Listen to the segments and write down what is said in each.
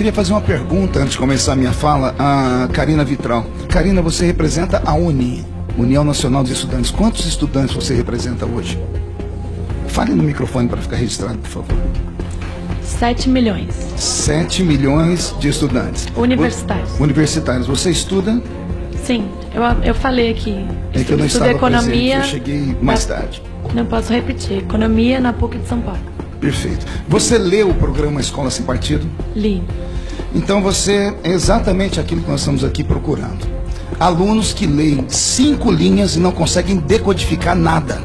queria fazer uma pergunta antes de começar a minha fala a Karina Vitral. Karina, você representa a UNI, União Nacional dos Estudantes. Quantos estudantes você representa hoje? Fale no microfone para ficar registrado, por favor. 7 milhões. 7 milhões de estudantes. Universitários. Universitários. Você estuda? Sim, eu falei aqui. É que eu não estava economia. Presente, eu cheguei mais tarde. Não posso repetir. Economia na PUC de São Paulo. Perfeito. Você leu o programa Escola Sem Partido? Li. Então você é exatamente aquilo que nós estamos aqui procurando. Alunos que leem 5 linhas e não conseguem decodificar nada.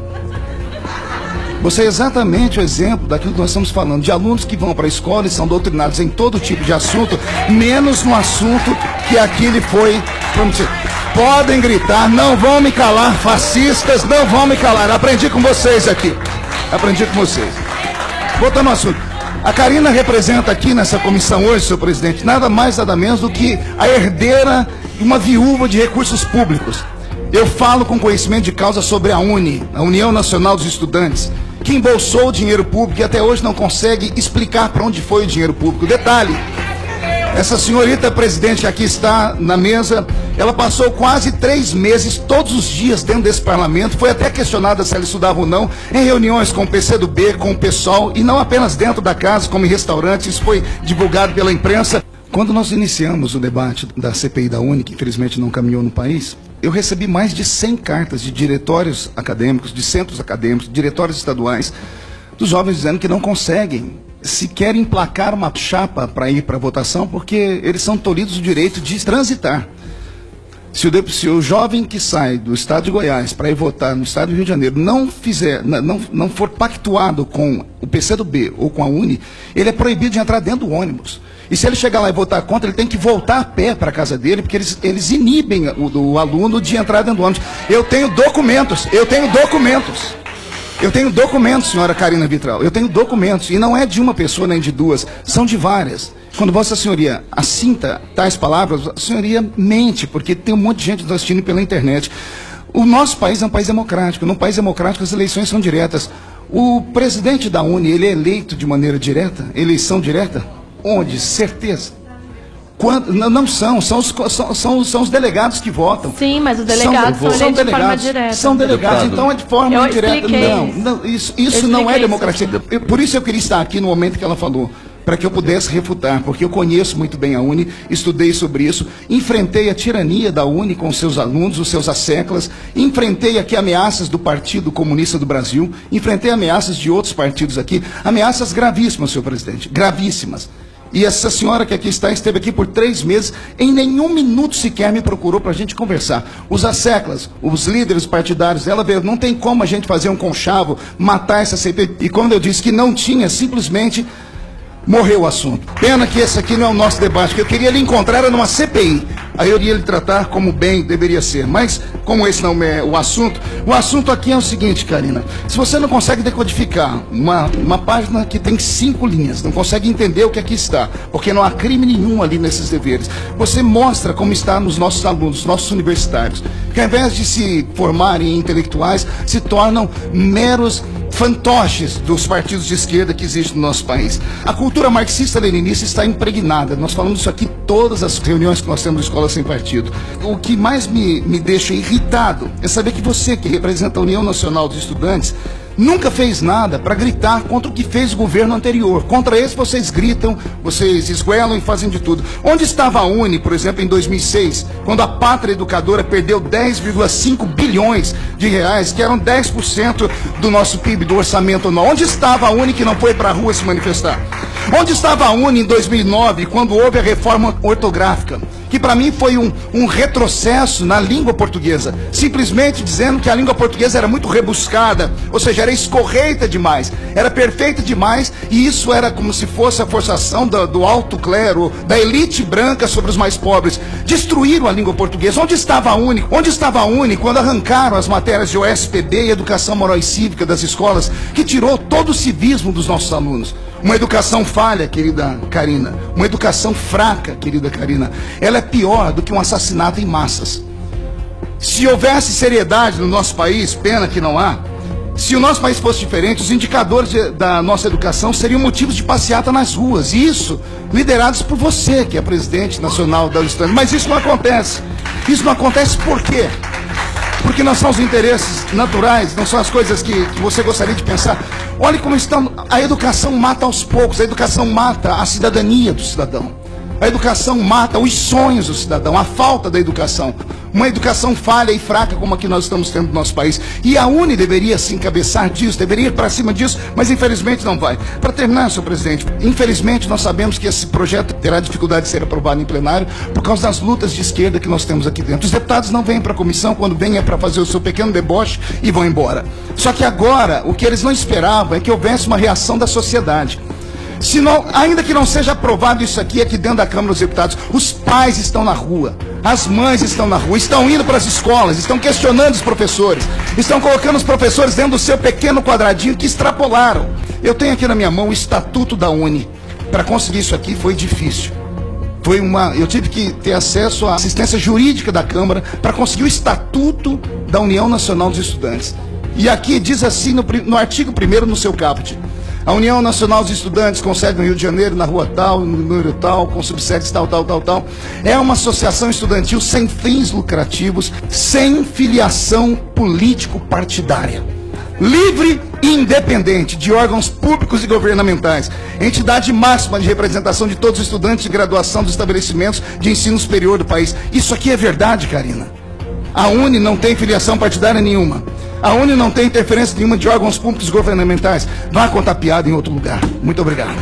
Você é exatamente o exemplo daquilo que nós estamos falando, de alunos que vão para a escola e são doutrinados em todo tipo de assunto, menos no assunto que aqui lhe foi prometido. Podem gritar, não vão me calar, fascistas, não vão me calar. Aprendi com vocês aqui. Aprendi com vocês. Voltando ao assunto. A Karina representa aqui nessa comissão hoje, senhor presidente, nada mais, nada menos do que a herdeira de uma viúva de recursos públicos. Eu falo com conhecimento de causa sobre a UNI, a União Nacional dos Estudantes, que embolsou o dinheiro público e até hoje não consegue explicar para onde foi o dinheiro público. Detalhe, essa senhorita presidente que aqui está na mesa, ela passou quase 3 meses, todos os dias dentro desse parlamento, foi até questionada se ela estudava ou não, em reuniões com o PCdoB, com o PSOL, e não apenas dentro da casa, como em restaurantes, isso foi divulgado pela imprensa. Quando nós iniciamos o debate da CPI da UNI, que infelizmente não caminhou no país, eu recebi mais de 100 cartas de diretórios acadêmicos, de centros acadêmicos, diretórios estaduais, dos jovens dizendo que não conseguem sequer emplacar uma chapa para ir para a votação, porque eles são tolhidos do direito de transitar. Se o jovem que sai do estado de Goiás para ir votar no estado do Rio de Janeiro não for pactuado com o PCdoB ou com a UNI, ele é proibido de entrar dentro do ônibus. E se ele chegar lá e votar contra, ele tem que voltar a pé para a casa dele, porque eles inibem o aluno de entrar dentro do ônibus. Eu tenho documentos, senhora Karina Vitral, eu tenho documentos, e não é de uma pessoa nem de duas, são de várias. Quando Vossa Senhoria assinta tais palavras, a senhoria mente, porque tem um monte de gente nos assistindo pela internet. O nosso país é um país democrático, num país democrático as eleições são diretas. O presidente da UNI, ele é eleito de maneira direta, eleição direta? Onde? Certeza. Quando, não são os delegados que votam. Sim, mas os delegados são eleitos de forma direta. São delegados, então é de forma indireta. Não, isso não é democracia. Por isso eu queria estar aqui no momento que ela falou, para que eu pudesse refutar, porque eu conheço muito bem a UNI, estudei sobre isso, enfrentei a tirania da UNI com os seus alunos, os seus asseclas, enfrentei aqui ameaças do Partido Comunista do Brasil, enfrentei ameaças de outros partidos aqui, ameaças gravíssimas, senhor presidente, gravíssimas. E essa senhora que aqui está, esteve aqui por 3 meses, em nenhum minuto sequer me procurou para a gente conversar. Os asseclas, os líderes partidários, ela veio, não tem como a gente fazer um conchavo, matar essa CPI. E quando eu disse que não tinha, simplesmente morreu o assunto. Pena que esse aqui não é o nosso debate, que eu queria lhe encontrar era numa CPI. Aí eu iria lhe tratar como bem deveria ser. Mas, como esse não é o assunto aqui é o seguinte, Karina. Se você não consegue decodificar uma página que tem 5 linhas, não consegue entender o que aqui está, porque não há crime nenhum ali nesses deveres, você mostra como está nos nossos alunos, nossos universitários, que ao invés de se formarem em intelectuais, se tornam meros fantoches dos partidos de esquerda que existem no nosso país. A cultura marxista-leninista está impregnada. Nós falamos isso aqui em todas as reuniões que nós temos na Escola Sem Partido. O que mais me deixa irritado é saber que você, que representa a União Nacional dos Estudantes, nunca fez nada para gritar contra o que fez o governo anterior. Contra esse vocês gritam, vocês esguelam e fazem de tudo. Onde estava a UNI, por exemplo, em 2006, quando a Pátria Educadora perdeu 10,5 bilhões de reais, que eram 10% do nosso PIB, do orçamento anual? Onde estava a UNI que não foi para a rua se manifestar? Onde estava a UNI em 2009, quando houve a reforma ortográfica, que para mim foi um retrocesso na língua portuguesa, simplesmente dizendo que a língua portuguesa era muito rebuscada, ou seja, era escorreita demais, era perfeita demais, e isso era como se fosse a forçação do alto clero, da elite branca sobre os mais pobres. Destruíram a língua portuguesa. Onde estava a UNI? Onde estava a UNI quando arrancaram as matérias de OSPB e Educação Moral e Cívica das escolas, que tirou todo o civismo dos nossos alunos? Uma educação falha, querida Karina, uma educação fraca, querida Karina, ela é pior do que um assassinato em massas. Se houvesse seriedade no nosso país, pena que não há, Se o nosso país fosse diferente, os indicadores da nossa educação seriam motivos de passeata nas ruas. E isso, liderados por você, que é presidente nacional da USTAN. Mas isso não acontece. Isso não acontece por quê? Porque não são os interesses naturais, não são as coisas que você gostaria de pensar. Olha como estão. A educação mata aos poucos, a educação mata a cidadania do cidadão. A educação mata os sonhos do cidadão, a falta da educação. Uma educação falha e fraca como a que nós estamos tendo no nosso país. E a UNE deveria se encabeçar disso, deveria ir para cima disso, mas infelizmente não vai. Para terminar, senhor presidente, infelizmente nós sabemos que esse projeto terá dificuldade de ser aprovado em plenário por causa das lutas de esquerda que nós temos aqui dentro. Os deputados não vêm para a comissão, quando vêm é para fazer o seu pequeno deboche e vão embora. Só que agora, o que eles não esperavam é que houvesse uma reação da sociedade. Se não, ainda que não seja aprovado isso aqui dentro da Câmara dos Deputados, os pais estão na rua, as mães estão na rua, estão indo para as escolas, estão questionando os professores, estão colocando os professores dentro do seu pequeno quadradinho que extrapolaram. Eu tenho aqui na minha mão o Estatuto da UNE. Para conseguir isso aqui foi difícil. Eu tive que ter acesso à assistência jurídica da Câmara para conseguir o Estatuto da União Nacional dos Estudantes. E aqui diz assim no artigo 1º, no seu caput: a União Nacional dos Estudantes, com sede no Rio de Janeiro, na rua tal, no número tal, com subsedes tal, é uma associação estudantil sem fins lucrativos, sem filiação político-partidária, livre e independente de órgãos públicos e governamentais, entidade máxima de representação de todos os estudantes de graduação dos estabelecimentos de ensino superior do país. Isso aqui é verdade, Karina. A UNE não tem filiação partidária nenhuma. A UNE não tem interferência nenhuma de órgãos públicos governamentais. Vá contar piada em outro lugar. Muito obrigado.